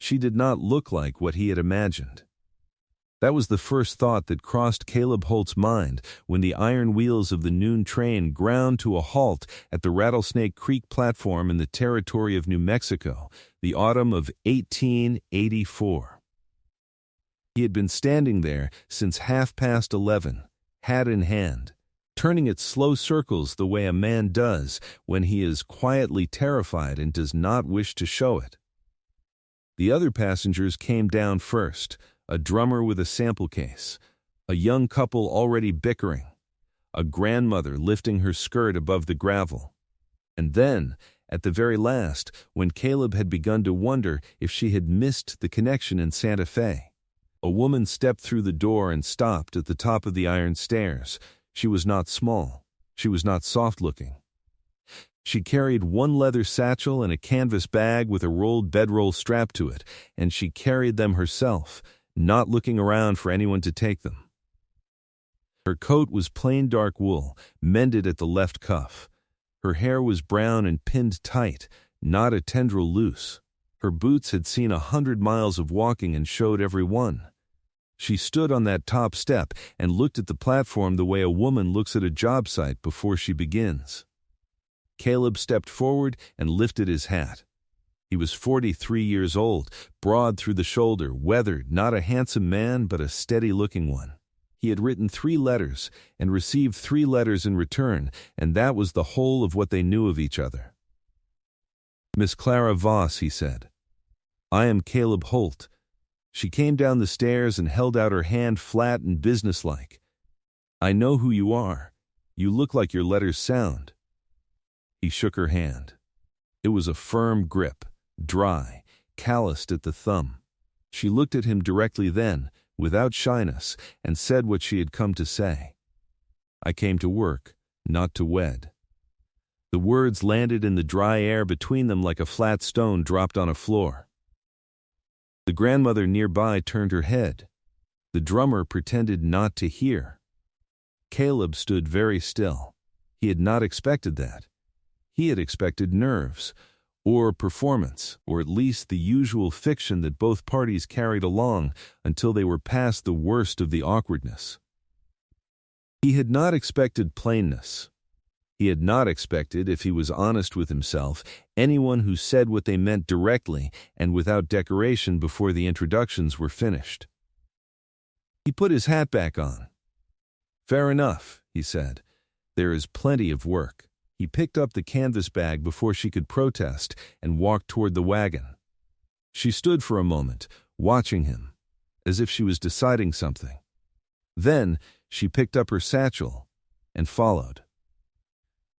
She did not look like what he had imagined. That was the first thought that crossed Caleb Holt's mind when the iron wheels of the noon train ground to a halt at the Rattlesnake Creek platform in the territory of New Mexico, the autumn of 1884. He had been standing there since 11:30, hat in hand, turning its slow circles the way a man does when he is quietly terrified and does not wish to show it. The other passengers came down first, a drummer with a sample case, a young couple already bickering, a grandmother lifting her skirt above the gravel. And then, at the very last, when Caleb had begun to wonder if she had missed the connection in Santa Fe, a woman stepped through the door and stopped at the top of the iron stairs. She was not small. She was not soft-looking. She carried one leather satchel and a canvas bag with a rolled bedroll strapped to it, and she carried them herself, not looking around for anyone to take them. Her coat was plain dark wool, mended at the left cuff. Her hair was brown and pinned tight, not a tendril loose. Her boots had seen 100 miles of walking and showed every one. She stood on that top step and looked at the platform the way a woman looks at a job site before she begins. Caleb stepped forward and lifted his hat. He was 43 years old, broad through the shoulder, weathered, not a handsome man, but a steady-looking one. He had written 3 letters and received 3 letters in return, and that was the whole of what they knew of each other. "Miss Clara Voss," he said. "I am Caleb Holt." She came down the stairs and held out her hand flat and businesslike. "I know who you are. You look like your letters sound." He shook her hand. It was a firm grip, dry, calloused at the thumb. She looked at him directly then, without shyness, and said what she had come to say. "I came to work, not to wed." The words landed in the dry air between them like a flat stone dropped on a floor. The grandmother nearby turned her head. The drummer pretended not to hear. Caleb stood very still. He had not expected that. He had expected nerves, or performance, or at least the usual fiction that both parties carried along until they were past the worst of the awkwardness. He had not expected plainness. He had not expected, if he was honest with himself, anyone who said what they meant directly and without decoration before the introductions were finished. He put his hat back on. "Fair enough," he said. "There is plenty of work." He picked up the canvas bag before she could protest and walked toward the wagon. She stood for a moment, watching him, as if she was deciding something. Then she picked up her satchel and followed.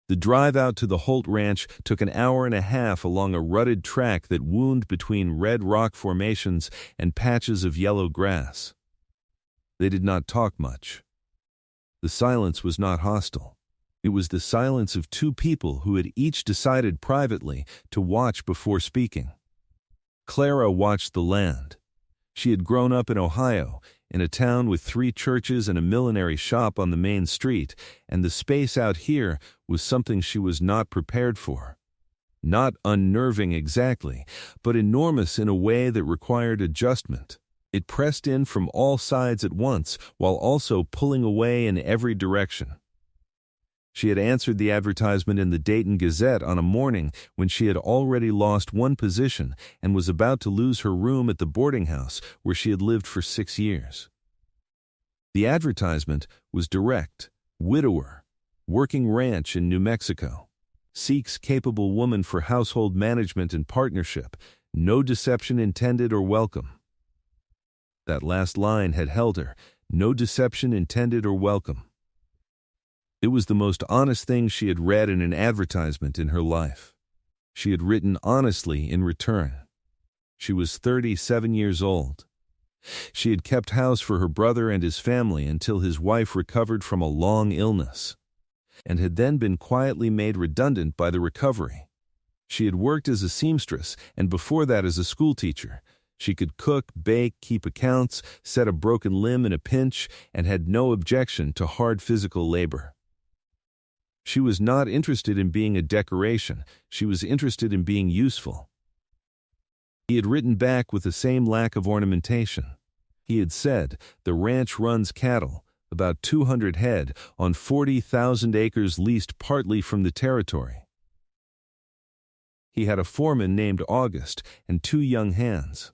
The drive out to the Holt Ranch took an hour and a half along a rutted track that wound between red rock formations and patches of yellow grass. They did not talk much. The silence was not hostile. It was the silence of 2 people who had each decided privately to watch before speaking. Clara watched the land. She had grown up in Ohio, in a town with 3 churches and a millinery shop on the main street, and the space out here was something she was not prepared for. Not unnerving exactly, but enormous in a way that required adjustment. It pressed in from all sides at once, while also pulling away in every direction. She had answered the advertisement in the Dayton Gazette on a morning when she had already lost one position and was about to lose her room at the boarding house where she had lived for 6 years. The advertisement was direct: widower, working ranch in New Mexico, seeks capable woman for household management and partnership, no deception intended or welcome. That last line had held her, no deception intended or welcome. It was the most honest thing she had read in an advertisement in her life. She had written honestly in return. She was 37 years old. She had kept house for her brother and his family until his wife recovered from a long illness, and had then been quietly made redundant by the recovery. She had worked as a seamstress and before that as a schoolteacher. She could cook, bake, keep accounts, set a broken limb in a pinch, and had no objection to hard physical labor. She was not interested in being a decoration. She was interested in being useful. He had written back with the same lack of ornamentation. He had said, "The ranch runs cattle, about 200 head, on 40,000 acres leased partly from the territory. He had a foreman named August and 2 young hands.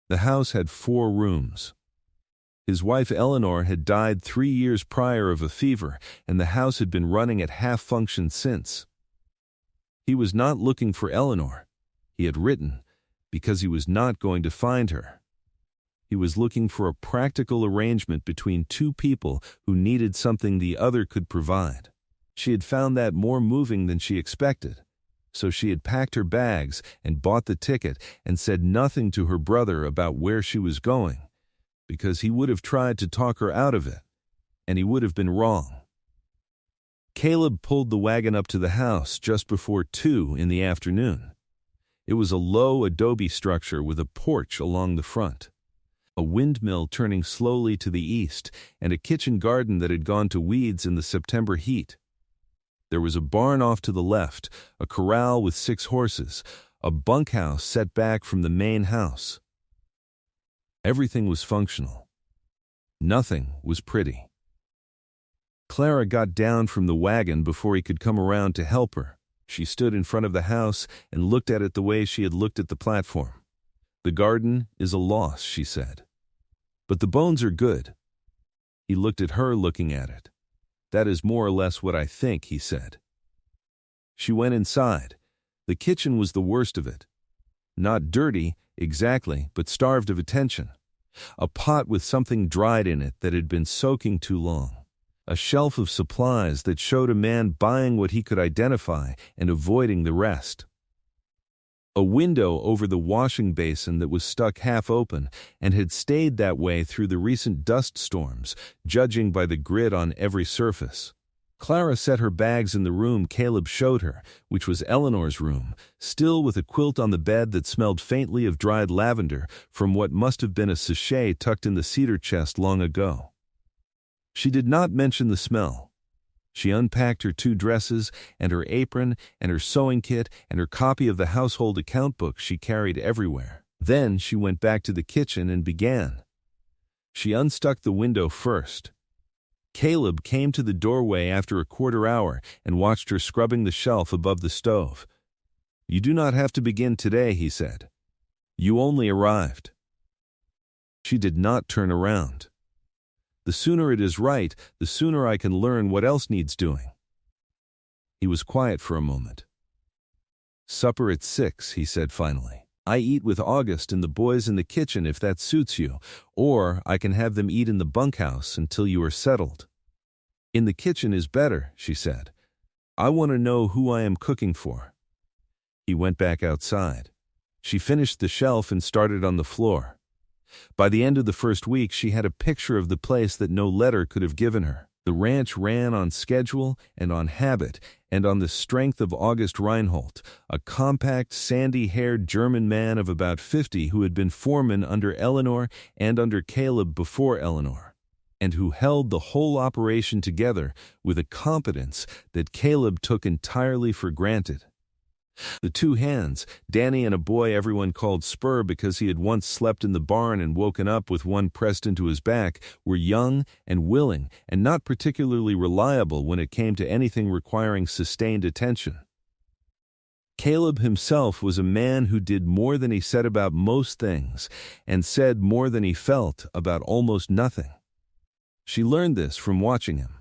The house had 4 rooms. His wife Eleanor had died 3 years prior of a fever, and the house had been running at half function since. He was not looking for Eleanor. He had written, because he was not going to find her. He was looking for a practical arrangement between 2 people who needed something the other could provide. She had found that more moving than she expected, so she had packed her bags and bought the ticket and said nothing to her brother about where she was going, because he would have tried to talk her out of it, and he would have been wrong. Caleb pulled the wagon up to the house just before 2 in the afternoon. It was a low adobe structure with a porch along the front, a windmill turning slowly to the east, and a kitchen garden that had gone to weeds in the September heat. There was a barn off to the left, a corral with 6 horses, a bunkhouse set back from the main house. Everything was functional. Nothing was pretty. Clara got down from the wagon before he could come around to help her. She stood in front of the house and looked at it the way she had looked at the platform. "The garden is a loss," she said. "But the bones are good." He looked at her looking at it. "That is more or less what I think," he said. She went inside. The kitchen was the worst of it. Not dirty, exactly, but starved of attention. A pot with something dried in it that had been soaking too long. A shelf of supplies that showed a man buying what he could identify and avoiding the rest. A window over the washing basin that was stuck half open and had stayed that way through the recent dust storms, judging by the grit on every surface. Clara set her bags in the room Caleb showed her, which was Eleanor's room, still with a quilt on the bed that smelled faintly of dried lavender from what must have been a sachet tucked in the cedar chest long ago. She did not mention the smell. She unpacked her 2 dresses and her apron and her sewing kit and her copy of the household account book she carried everywhere. Then she went back to the kitchen and began. She unstuck the window first. Caleb came to the doorway after a quarter hour and watched her scrubbing the shelf above the stove. "You do not have to begin today," he said. "You only arrived." She did not turn around. "The sooner it is right, the sooner I can learn what else needs doing." He was quiet for a moment. "Supper at 6, he said finally. "I eat with August and the boys in the kitchen if that suits you, or I can have them eat in the bunkhouse until you are settled." "In the kitchen is better," she said. "I want to know who I am cooking for." He went back outside. She finished the shelf and started on the floor. By the end of the first week, she had a picture of the place that no letter could have given her. The ranch ran on schedule and on habit and on the strength of August Reinhold, a compact, sandy-haired German man of about 50 who had been foreman under Eleanor and under Caleb before Eleanor, and who held the whole operation together with a competence that Caleb took entirely for granted. The 2 hands, Danny and a boy everyone called Spur because he had once slept in the barn and woken up with one pressed into his back, were young and willing and not particularly reliable when it came to anything requiring sustained attention. Caleb himself was a man who did more than he said about most things and said more than he felt about almost nothing. She learned this from watching him.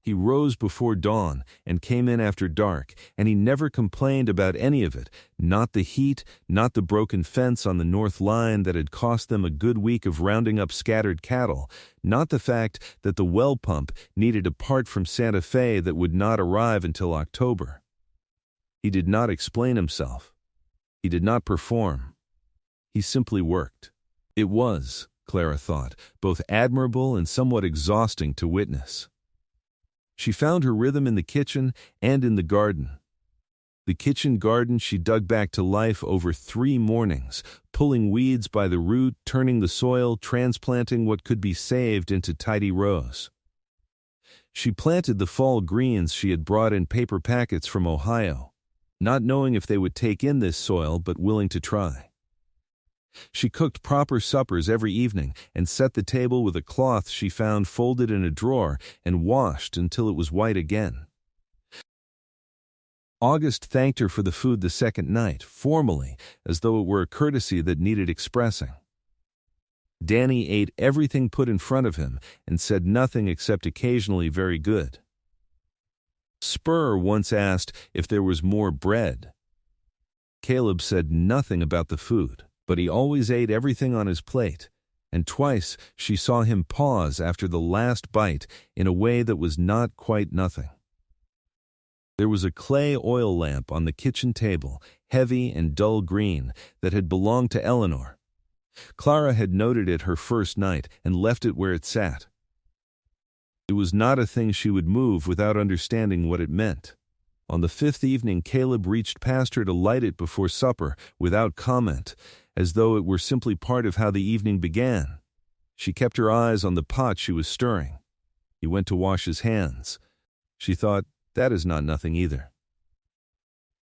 He rose before dawn and came in after dark, and he never complained about any of it, not the heat, not the broken fence on the north line that had cost them a good week of rounding up scattered cattle, not the fact that the well pump needed a part from Santa Fe that would not arrive until October. He did not explain himself. He did not perform. He simply worked. It was, Clara thought, both admirable and somewhat exhausting to witness. She found her rhythm in the kitchen and in the garden. The kitchen garden she dug back to life over 3 mornings, pulling weeds by the root, turning the soil, transplanting what could be saved into tidy rows. She planted the fall greens she had brought in paper packets from Ohio, not knowing if they would take in this soil but willing to try. She cooked proper suppers every evening and set the table with a cloth she found folded in a drawer and washed until it was white again. August thanked her for the food the second night, formally, as though it were a courtesy that needed expressing. Danny ate everything put in front of him and said nothing except occasionally very good. Spur once asked if there was more bread. Caleb said nothing about the food, but he always ate everything on his plate, and twice she saw him pause after the last bite in a way that was not quite nothing. There was a clay oil lamp on the kitchen table, heavy and dull green, that had belonged to Eleanor. Clara had noted it her first night and left it where it sat. It was not a thing she would move without understanding what it meant. On the fifth evening, Caleb reached past her to light it before supper, without comment, as though it were simply part of how the evening began. She kept her eyes on the pot she was stirring. He went to wash his hands. She thought, that is not nothing either.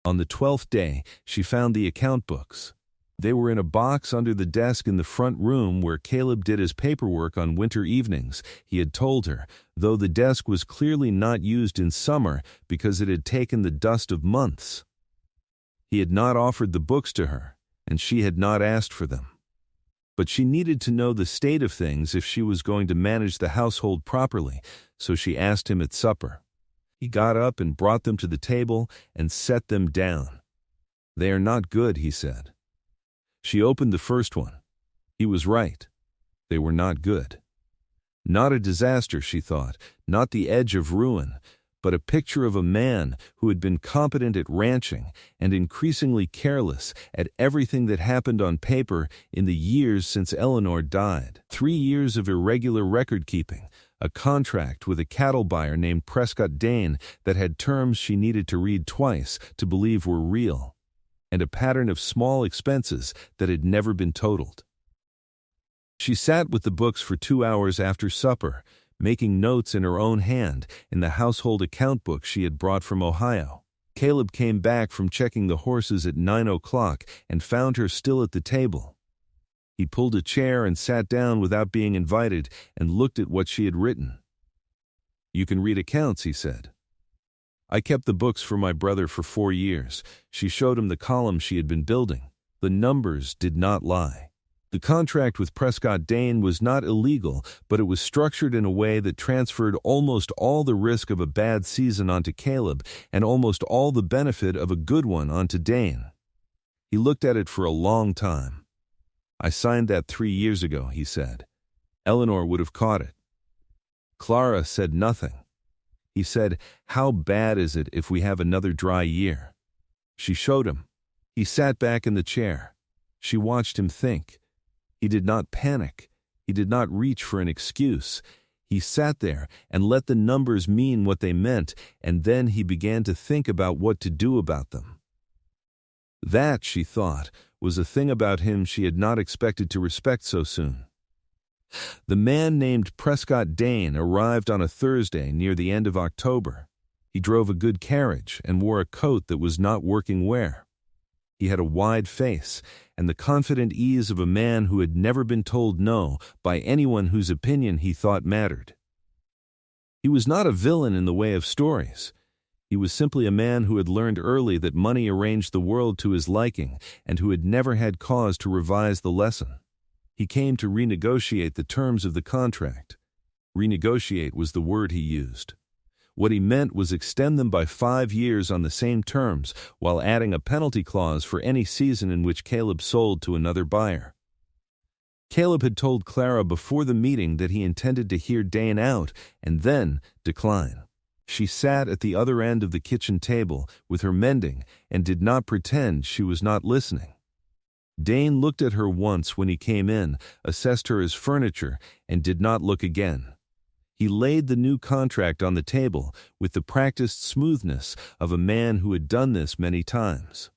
On the 12th day, she found the account books. They were in a box under the desk in the front room where Caleb did his paperwork on winter evenings, he had told her, though the desk was clearly not used in summer because it had taken the dust of months. He had not offered the books to her, and she had not asked for them. But she needed to know the state of things if she was going to manage the household properly, so she asked him at supper. He got up and brought them to the table and set them down. "They are not good," he said. She opened the first one. He was right. They were not good. Not a disaster, she thought, not the edge of ruin, but a picture of a man who had been competent at ranching and increasingly careless at everything that happened on paper in the years since Eleanor died. 3 years of irregular record-keeping, a contract with a cattle buyer named Prescott Dane that had terms she needed to read twice to believe were real, and a pattern of small expenses that had never been totaled. She sat with the books for 2 hours after supper, making notes in her own hand in the household account book she had brought from Ohio. Caleb came back from checking the horses at 9 o'clock and found her still at the table. He pulled a chair and sat down without being invited and looked at what she had written. "You can read accounts," he said. "I kept the books for my brother for 4 years. She showed him the columns she had been building. The numbers did not lie. The contract with Prescott Dane was not illegal, but it was structured in a way that transferred almost all the risk of a bad season onto Caleb and almost all the benefit of a good one onto Dane." He looked at it for a long time. "I signed that 3 years ago," he said. "Eleanor would have caught it." Clara said nothing. He said, "How bad is it if we have another dry year?" She showed him. He sat back in the chair. She watched him think. He did not panic. He did not reach for an excuse. He sat there and let the numbers mean what they meant, and then he began to think about what to do about them. That, she thought, was a thing about him she had not expected to respect so soon. The man named Prescott Dane arrived on a Thursday near the end of October. He drove a good carriage and wore a coat that was not working wear. He had a wide face and the confident ease of a man who had never been told no by anyone whose opinion he thought mattered. He was not a villain in the way of stories. He was simply a man who had learned early that money arranged the world to his liking and who had never had cause to revise the lesson. He came to renegotiate the terms of the contract. Renegotiate was the word he used. What he meant was extend them by 5 years on the same terms, while adding a penalty clause for any season in which Caleb sold to another buyer. Caleb had told Clara before the meeting that he intended to hear Dane out and then decline. She sat at the other end of the kitchen table with her mending and did not pretend she was not listening. Dane looked at her once when he came in, assessed her as furniture, and did not look again. He laid the new contract on the table with the practiced smoothness of a man who had done this many times.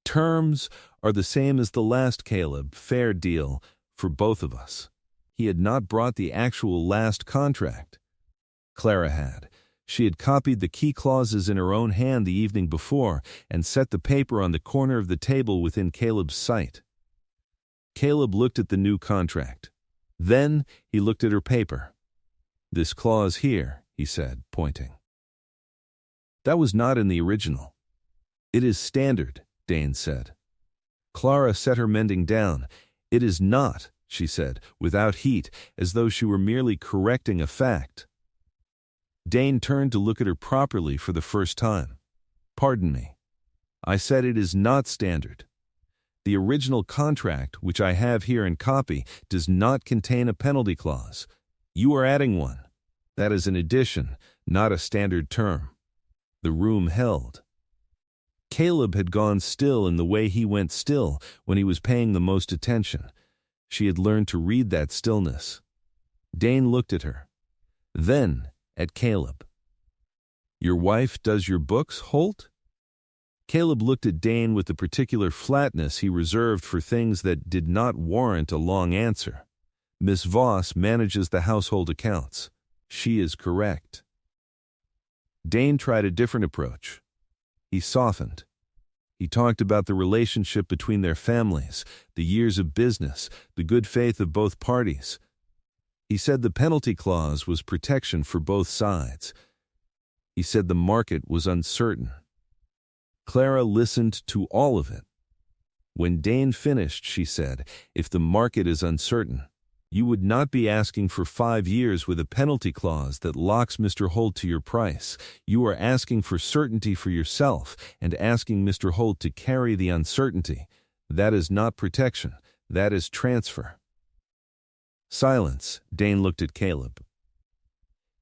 "Terms are the same as the last, Caleb, fair deal, for both of us." He had not brought the actual last contract. Clara had. She had copied the key clauses in her own hand the evening before and set the paper on the corner of the table within Caleb's sight. Caleb looked at the new contract. Then he looked at her paper. "This clause here," he said, pointing. "That was not in the original." "It is standard," Dane said. Clara set her mending down. "It is not," she said, without heat, as though she were merely correcting a fact. Dane turned to look at her properly for the first time. "Pardon me. I said it is not standard. The original contract, which I have here in copy, does not contain a penalty clause. You are adding one. That is an addition, not a standard term." The room held. Caleb had gone still in the way he went still when he was paying the most attention. She had learned to read that stillness. Dane looked at her. Then at Caleb. "Your wife does your books, Holt?" Caleb looked at Dane with the particular flatness he reserved for things that did not warrant a long answer. "Miss Voss manages the household accounts. She is correct." Dane tried a different approach. He softened. He talked about the relationship between their families, the years of business, the good faith of both parties. He said the penalty clause was protection for both sides. He said the market was uncertain. Clara listened to all of it. When Dane finished, she said, "If the market is uncertain, you would not be asking for 5 years with a penalty clause that locks Mr. Holt to your price. You are asking for certainty for yourself and asking Mr. Holt to carry the uncertainty. That is not protection. That is transfer." Silence. Dane looked at Caleb.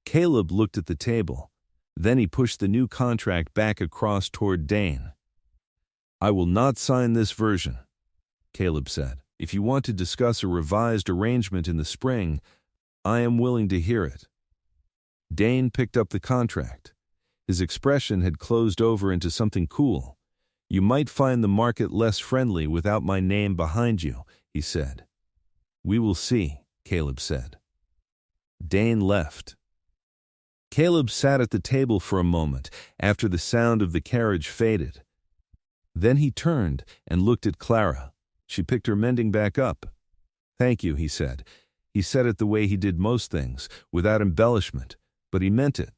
Caleb looked at the table. Then he pushed the new contract back across toward Dane. "I will not sign this version," Caleb said. "If you want to discuss a revised arrangement in the spring, I am willing to hear it." Dane picked up the contract. His expression had closed over into something cool. "You might find the market less friendly without my name behind you," he said. "We will see," Caleb said. Dane left. Caleb sat at the table for a moment after the sound of the carriage faded. Then he turned and looked at Clara. She picked her mending back up. "Thank you," he said. He said it the way he did most things, without embellishment, but he meant it.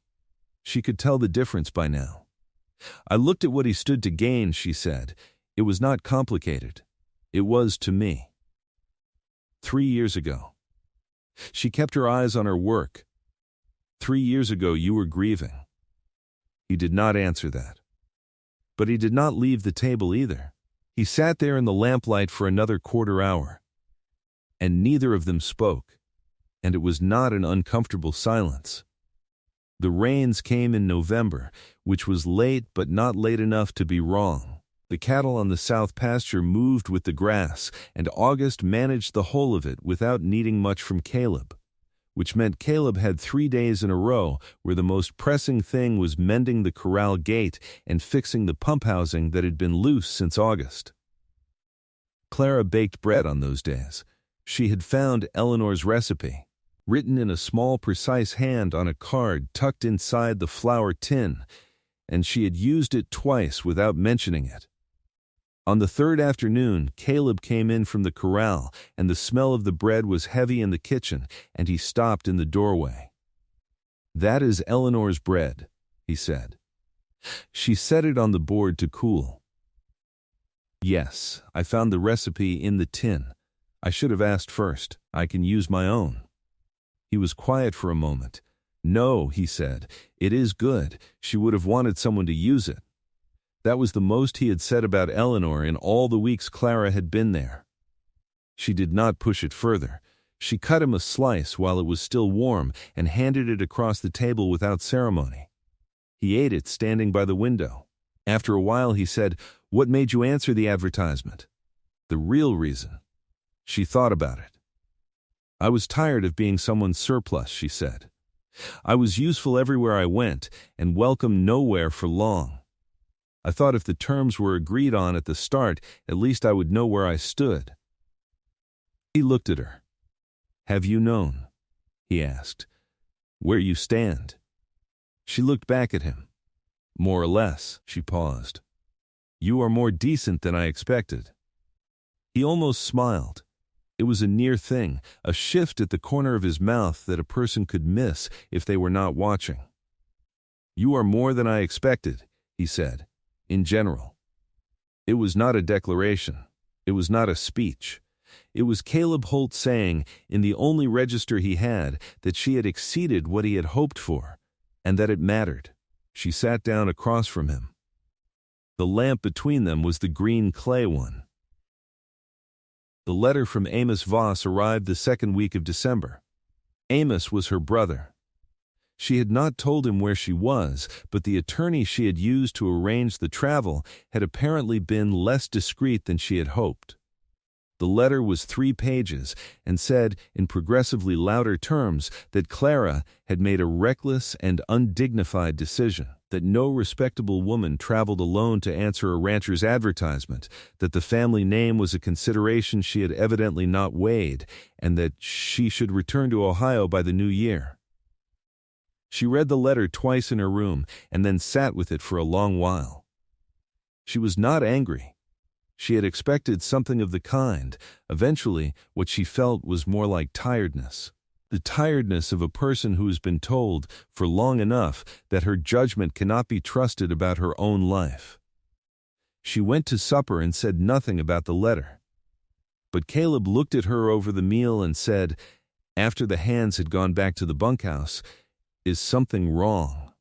She could tell the difference by now. "I looked at what he stood to gain," she said. "It was not complicated. It was to me." 3 years ago. She kept her eyes on her work. 3 years ago you were grieving." He did not answer that. But he did not leave the table either. He sat there in the lamplight for another quarter hour. And neither of them spoke. And it was not an uncomfortable silence. The rains came in November, which was late but not late enough to be wrong. The cattle on the south pasture moved with the grass, and August managed the whole of it without needing much from Caleb. Which meant Caleb had 3 days in a row where the most pressing thing was mending the corral gate and fixing the pump housing that had been loose since August. Clara baked bread on those days. She had found Eleanor's recipe, written in a small, precise hand on a card tucked inside the flour tin, and she had used it twice without mentioning it. On the third afternoon, Caleb came in from the corral, and the smell of the bread was heavy in the kitchen, and he stopped in the doorway. "That is Eleanor's bread," he said. "She set it on the board to cool." "Yes, I found the recipe in the tin. I should have asked first. I can use my own." He was quiet for a moment. "No," he said, "it is good. She would have wanted someone to use it." That was the most he had said about Eleanor in all the weeks Clara had been there. She did not push it further. She cut him a slice while it was still warm and handed it across the table without ceremony. He ate it standing by the window. After a while he said, "What made you answer the advertisement?" "The real reason." She thought about it. "I was tired of being someone's surplus," she said. "I was useful everywhere I went and welcome nowhere for long. I thought if the terms were agreed on at the start, at least I would know where I stood." He looked at her. "Have you known," he asked, "where you stand?" She looked back at him. "More or less," she paused. "You are more decent than I expected." He almost smiled. It was a near thing, a shift at the corner of his mouth that a person could miss if they were not watching. "You are more than I expected," he said, in general. It was not a declaration. It was not a speech. It was Caleb Holt saying, in the only register he had, that she had exceeded what he had hoped for, and that it mattered. She sat down across from him. The lamp between them was the green clay one. The letter from Amos Voss arrived the second week of December. Amos was her brother. She had not told him where she was, but the attorney she had used to arrange the travel had apparently been less discreet than she had hoped. The letter was 3 pages and said, in progressively louder terms, that Clara had made a reckless and undignified decision, that no respectable woman traveled alone to answer a rancher's advertisement, that the family name was a consideration she had evidently not weighed, and that she should return to Ohio by the new year. She read the letter twice in her room and then sat with it for a long while. She was not angry. She had expected something of the kind. Eventually, what she felt was more like tiredness. The tiredness of a person who has been told, for long enough, that her judgment cannot be trusted about her own life. She went to supper and said nothing about the letter. But Caleb looked at her over the meal and said, after the hands had gone back to the bunkhouse, "Is something wrong?"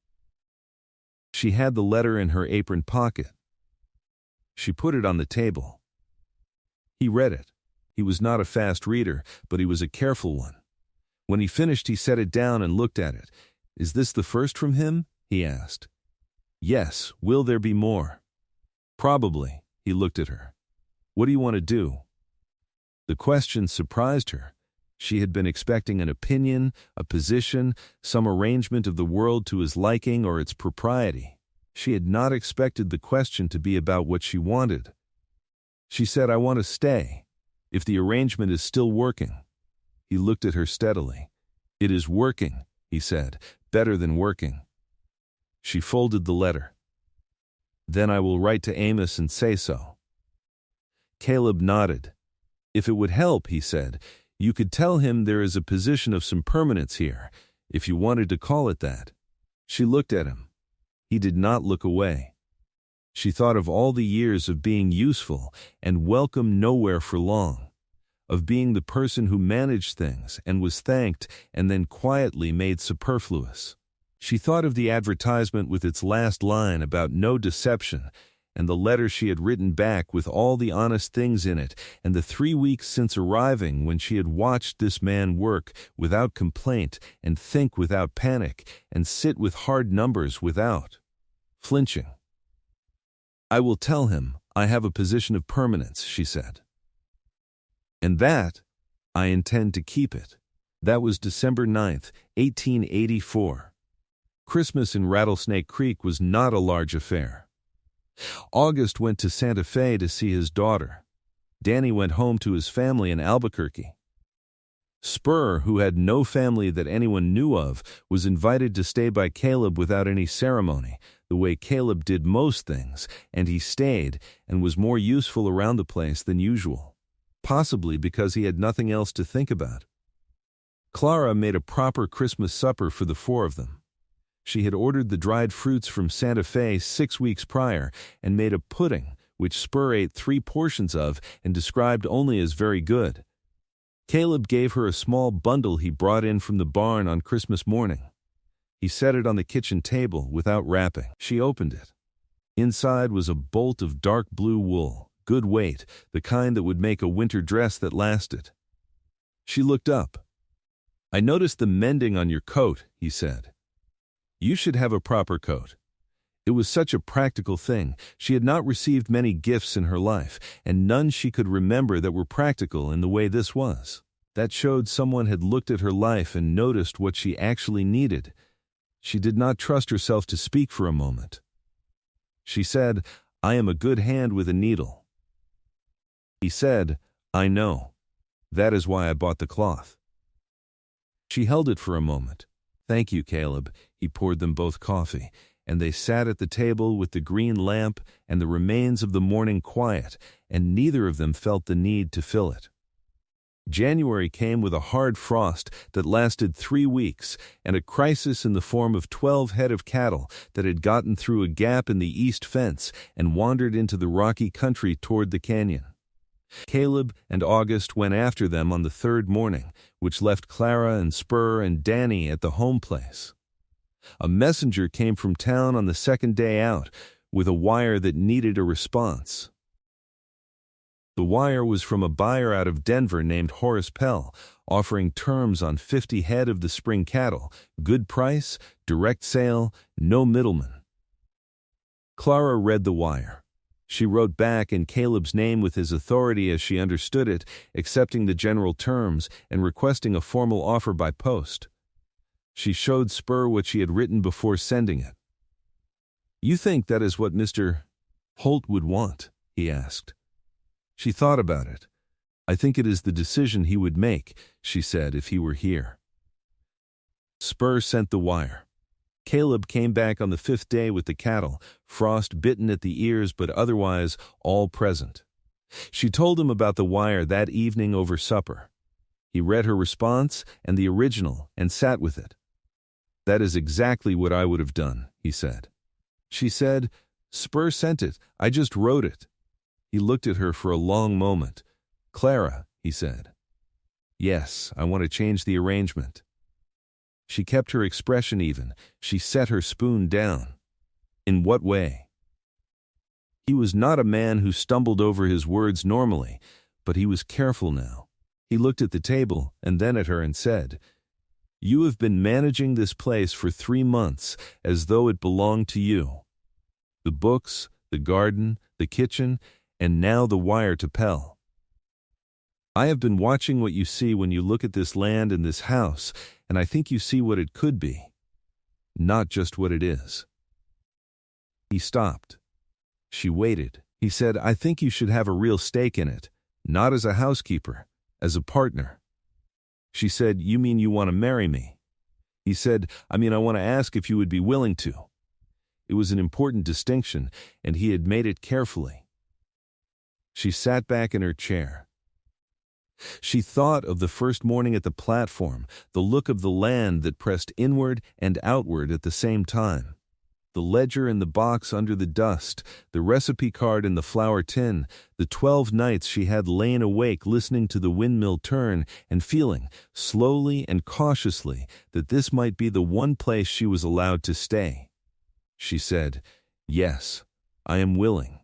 She had the letter in her apron pocket. She put it on the table. He read it. He was not a fast reader, but he was a careful one. When he finished, he set it down and looked at it. "Is this the first from him?" he asked. "Yes. Will there be more?" "Probably." He looked at her. "What do you want to do?" The question surprised her. She had been expecting an opinion, a position, some arrangement of the world to his liking or its propriety. She had not expected the question to be about what she wanted. She said, "I want to stay, if the arrangement is still working." He looked at her steadily. "It is working," he said, "better than working." She folded the letter. "Then I will write to Amos and say so." Caleb nodded. "If it would help," he said, "you could tell him there is a position of some permanence here, if you wanted to call it that." She looked at him. He did not look away. She thought of all the years of being useful and welcome nowhere for long, of being the person who managed things and was thanked and then quietly made superfluous. She thought of the advertisement with its last line about no deception, and the letter she had written back with all the honest things in it, and the 3 weeks since arriving when she had watched this man work without complaint and think without panic and sit with hard numbers without flinching. "I will tell him I have a position of permanence," she said. "And that I intend to keep it." That was December 9th, 1884. Christmas in Rattlesnake Creek was not a large affair. August went to Santa Fe to see his daughter. Danny went home to his family in Albuquerque. Spur, who had no family that anyone knew of, was invited to stay by Caleb without any ceremony, the way Caleb did most things, and he stayed and was more useful around the place than usual, possibly because he had nothing else to think about. Clara made a proper Christmas supper for the 4 of them. She had ordered the dried fruits from Santa Fe 6 weeks prior and made a pudding, which Spur ate 3 portions of and described only as very good. Caleb gave her a small bundle he brought in from the barn on Christmas morning. He set it on the kitchen table without wrapping. She opened it. Inside was a bolt of dark blue wool, good weight, the kind that would make a winter dress that lasted. She looked up. "I noticed the mending on your coat," he said. "You should have a proper coat." It was such a practical thing. She had not received many gifts in her life, and none she could remember that were practical in the way this was. That showed someone had looked at her life and noticed what she actually needed. She did not trust herself to speak for a moment. She said, "I am a good hand with a needle." He said, "I know. That is why I bought the cloth." She held it for a moment. "Thank you, Caleb." He poured them both coffee, and they sat at the table with the green lamp and the remains of the morning quiet, and neither of them felt the need to fill it. January came with a hard frost that lasted 3 weeks and a crisis in the form of 12 head of cattle that had gotten through a gap in the east fence and wandered into the rocky country toward the canyon. Caleb and August went after them on the third morning, which left Clara and Spur and Danny at the home place. A messenger came from town on the second day out with a wire that needed a response. The wire was from a buyer out of Denver named Horace Pell, offering terms on 50 head of the spring cattle, good price, direct sale, no middleman. Clara read the wire. She wrote back in Caleb's name with his authority as she understood it, accepting the general terms and requesting a formal offer by post. She showed Spur what she had written before sending it. "You think that is what Mr. Holt would want?" he asked. She thought about it. "I think it is the decision he would make," she said, "if he were here." Spur sent the wire. Caleb came back on the 5th day with the cattle, frost bitten at the ears but otherwise all present. She told him about the wire that evening over supper. He read her response and the original and sat with it. "That is exactly what I would have done," he said. She said, "Spur sent it. I just wrote it." He looked at her for a long moment. "Clara," he said. "Yes, I want to change the arrangement." She kept her expression even. She set her spoon down. "In what way?" He was not a man who stumbled over his words normally, but he was careful now. He looked at the table and then at her and said, "You have been managing this place for 3 months as though it belonged to you. The books, the garden, the kitchen, and now the wire to Pell. I have been watching what you see when you look at this land and this house, and I think you see what it could be, not just what it is." He stopped. She waited. He said, "I think you should have a real stake in it, not as a housekeeper, as a partner." She said, "You mean you want to marry me?" He said, I want to ask if you would be willing to." It was an important distinction, and he had made it carefully. She sat back in her chair. She thought of the first morning at the platform, the look of the land that pressed inward and outward at the same time. The ledger in the box under the dust, the recipe card in the flour tin, the 12 nights she had lain awake listening to the windmill turn and feeling, slowly and cautiously, that this might be the one place she was allowed to stay. She said, "Yes, I am willing."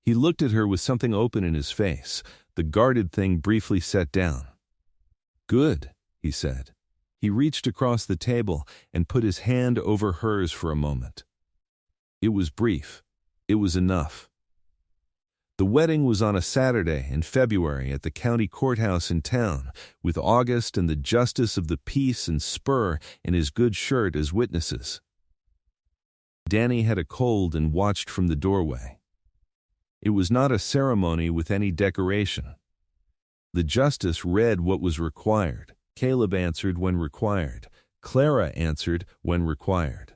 He looked at her with something open in his face. The guarded thing briefly set down. "Good," he said. He reached across the table and put his hand over hers for a moment. It was brief. It was enough. The wedding was on a Saturday in February at the county courthouse in town, with August and the justice of the peace and Spur in his good shirt as witnesses. Danny had a cold and watched from the doorway. It was not a ceremony with any decoration. The justice read what was required. Caleb answered when required. Clara answered when required.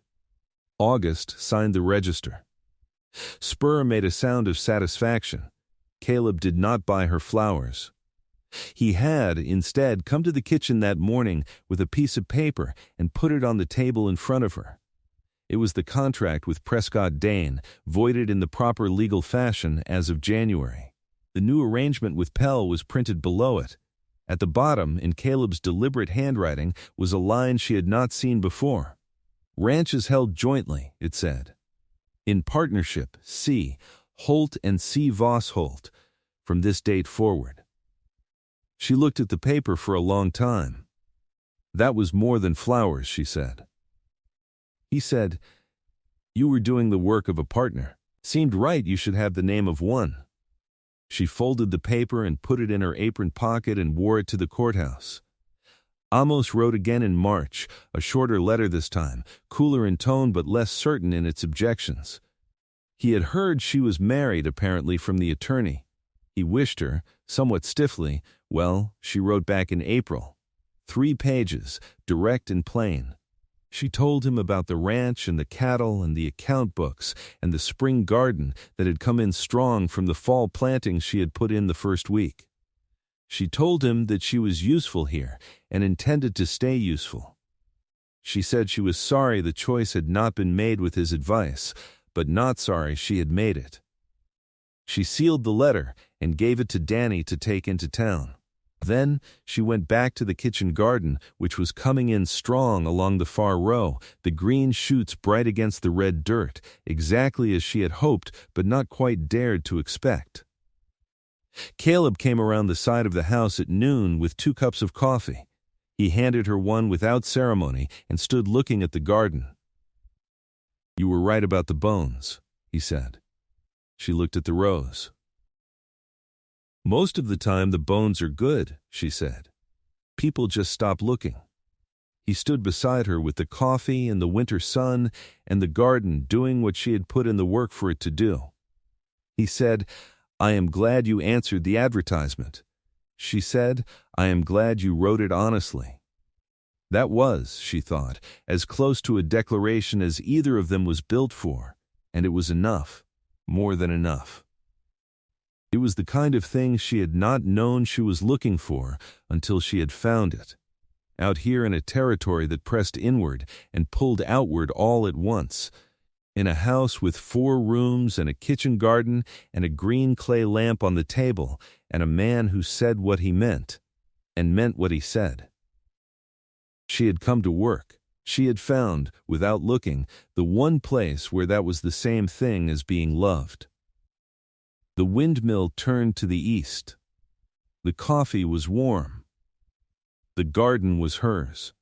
August signed the register. Spur made a sound of satisfaction. Caleb did not buy her flowers. He had, instead, come to the kitchen that morning with a piece of paper and put it on the table in front of her. It was the contract with Prescott Dane, voided in the proper legal fashion as of January. The new arrangement with Pell was printed below it. At the bottom, in Caleb's deliberate handwriting, was a line she had not seen before. "Ranches held jointly," it said. "In partnership, C. Holt and C. Voss Holt, from this date forward." She looked at the paper for a long time. "That was more than flowers," she said. He said, "You were doing the work of a partner. Seemed right you should have the name of one." She folded the paper and put it in her apron pocket and wore it to the courthouse. Amos wrote again in March, a shorter letter this time, cooler in tone but less certain in its objections. He had heard she was married, apparently, from the attorney. He wished her, somewhat stiffly, well, she wrote back in April. 3 pages, direct and plain. She told him about the ranch and the cattle and the account books and the spring garden that had come in strong from the fall plantings she had put in the first week. She told him that she was useful here and intended to stay useful. She said she was sorry the choice had not been made with his advice, but not sorry she had made it. She sealed the letter and gave it to Danny to take into town. Then she went back to the kitchen garden, which was coming in strong along the far row, the green shoots bright against the red dirt, exactly as she had hoped but not quite dared to expect. Caleb came around the side of the house at noon with 2 cups of coffee. He handed her one without ceremony and stood looking at the garden. "You were right about the bones," he said. She looked at the rose. "Most of the time the bones are good," she said. "People just stop looking." He stood beside her with the coffee and the winter sun and the garden doing what she had put in the work for it to do. He said, "I am glad you answered the advertisement." She said, "I am glad you wrote it honestly." That was, she thought, as close to a declaration as either of them was built for, and it was enough, more than enough. It was the kind of thing she had not known she was looking for until she had found it, out here in a territory that pressed inward and pulled outward all at once, in a house with 4 rooms and a kitchen garden and a green clay lamp on the table and a man who said what he meant and meant what he said. She had come to work. She had found, without looking, the one place where that was the same thing as being loved. The windmill turned to the east. The coffee was warm. The garden was hers.